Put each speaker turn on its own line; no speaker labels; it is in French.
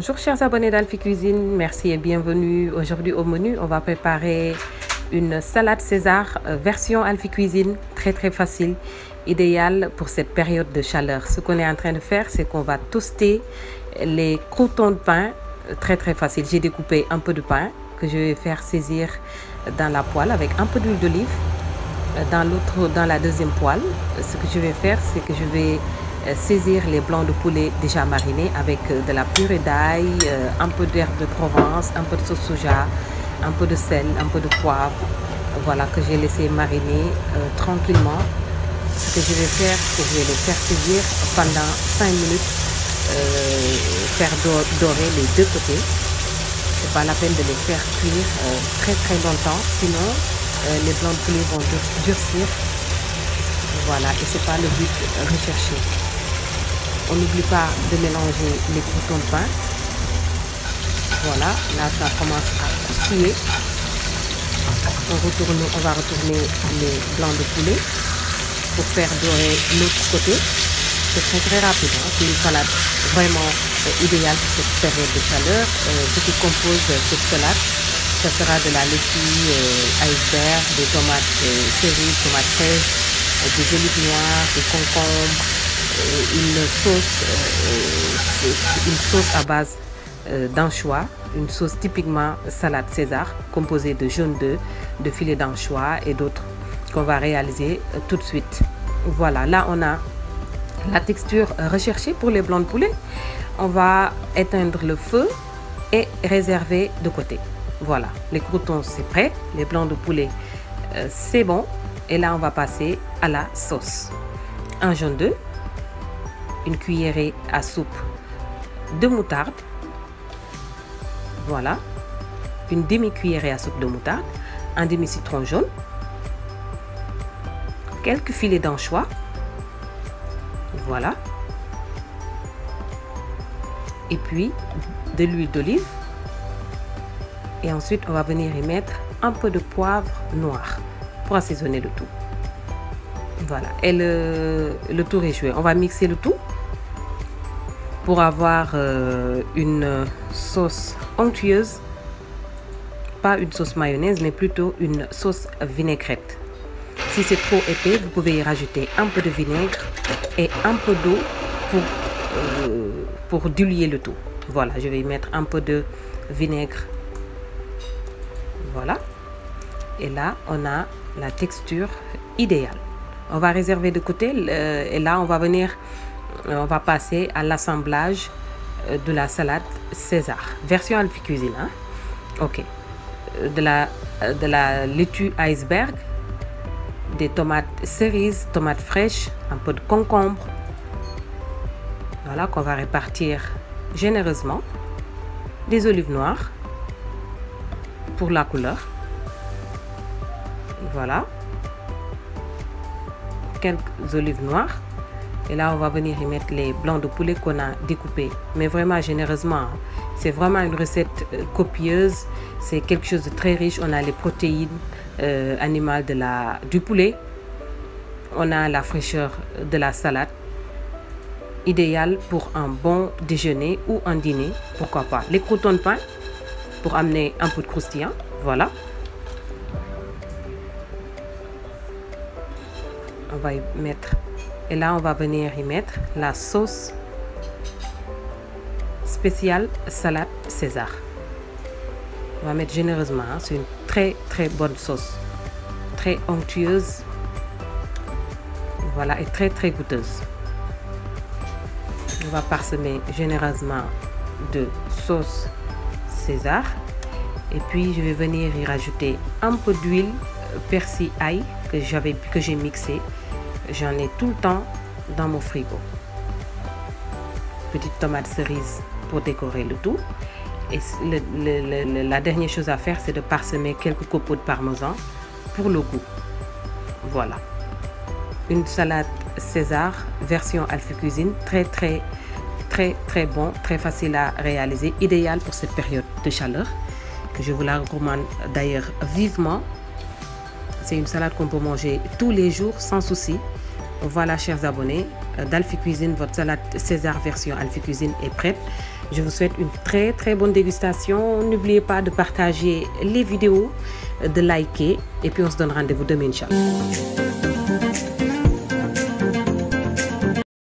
Bonjour chers abonnés d'Alphie Cuisine, merci et bienvenue. Aujourd'hui au menu, on va préparer une salade César version Alphie Cuisine, très facile, idéale pour cette période de chaleur. Ce qu'on est en train de faire, c'est qu'on va toaster les croûtons de pain, très facile. J'ai découpé un peu de pain que je vais faire saisir dans la poêle avec un peu d'huile d'olive. Dans la deuxième poêle, ce que je vais faire, c'est que je vais saisir les blancs de poulet déjà marinés avec de la purée d'ail, un peu d'herbe de Provence, un peu de sauce soja, un peu de sel, un peu de poivre, voilà, que j'ai laissé mariner tranquillement. Ce que je vais faire, c'est que je vais les faire saisir pendant 5 minutes, faire dorer les deux côtés. C'est pas la peine de les faire cuire très longtemps, sinon les blancs de poulet vont durcir. Voilà, et c'est pas le but recherché. On n'oublie pas de mélanger les croûtons de pain. Voilà, là ça commence à croustiller. On va retourner les blancs de poulet pour faire dorer l'autre côté. C'est très rapide, hein? C'est une salade vraiment idéale pour cette période de chaleur. Ce qui compose cette salade, ça sera de la laitue iceberg, des tomates cerises, tomates fraîches, des olives noires, des concombres, une sauce à base d'anchois, une sauce typiquement salade César composée de jaune d'œuf, de filet d'anchois et d'autres qu'on va réaliser tout de suite. Voilà, là on a la texture recherchée pour les blancs de poulet. On va éteindre le feu et réserver de côté. Voilà, les croûtons c'est prêt, les blancs de poulet c'est bon. Et là on va passer à la sauce. Un jaune d'œuf, une cuillerée à soupe de moutarde, voilà, une demi-cuillerée à soupe de moutarde, un demi-citron jaune, quelques filets d'anchois, voilà, et puis de l'huile d'olive. Et ensuite on va venir y mettre un peu de poivre noir pour assaisonner le tout. Voilà, et le tour est joué. On va mixer le tout pour avoir une sauce onctueuse, pas une sauce mayonnaise mais plutôt une sauce vinaigrette. Si c'est trop épais, vous pouvez y rajouter un peu de vinaigre et un peu d'eau pour diluer le tout. Voilà, je vais y mettre un peu de vinaigre. Voilà, et là on a la texture idéale. On va réserver de côté et là on va passer à l'assemblage de la salade César version Alphie Cuisine, hein? Ok, de la laitue iceberg, des tomates cerises, tomates fraîches, un peu de concombre, voilà, qu'on va répartir généreusement, des olives noires pour la couleur, voilà, quelques olives noires. Et là on va venir y mettre les blancs de poulet qu'on a découpés, mais vraiment généreusement. C'est vraiment une recette copieuse, c'est quelque chose de très riche. On a les protéines animales du poulet, on a la fraîcheur de la salade, idéal pour un bon déjeuner ou un dîner, pourquoi pas. Les croûtons de pain pour amener un peu de croustillant, voilà. On va y mettre, et là on va venir y mettre la sauce spéciale salade César. On va mettre généreusement, hein? C'est une très bonne sauce, très onctueuse, voilà, et très goûteuse. On va parsemer généreusement de sauce César, et puis je vais venir y rajouter un peu d'huile persil ail que j'ai mixé. J'en ai tout le temps dans mon frigo. Petite tomate cerise pour décorer le tout. Et la dernière chose à faire, c'est de parsemer quelques copeaux de parmesan pour le goût. Voilà, une salade César version Alphie Cuisine, très bon, très facile à réaliser, idéal pour cette période de chaleur, que je vous la recommande d'ailleurs vivement. C'est une salade qu'on peut manger tous les jours sans souci. Voilà, chers abonnés, d'Alphie Cuisine, votre salade César version Alphie Cuisine est prête. Je vous souhaite une très très bonne dégustation. N'oubliez pas de partager les vidéos, de liker et puis on se donne rendez-vous demain, Inch'Allah.